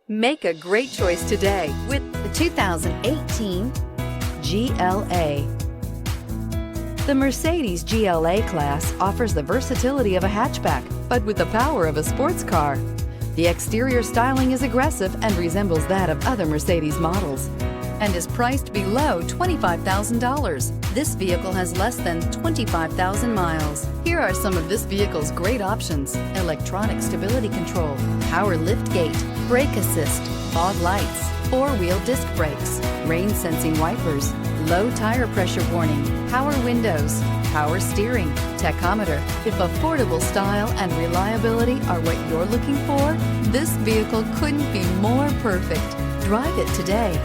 Make a great choice today with the 2018 GLA. The Mercedes GLA-Class offers the versatility of a hatchback, but with the power of a sports car. The exterior styling is aggressive and resembles that of other Mercedes models and is priced below $25,000. This vehicle has less than 25,000 miles. Here are some of this vehicle's great options: electronic stability control, power liftgate, brake assist, fog lights, four-wheel disc brakes, rain sensing wipers, low tire pressure warning, power windows, power steering, tachometer. If affordable style and reliability are what you're looking for, this vehicle couldn't be more perfect. Drive it today.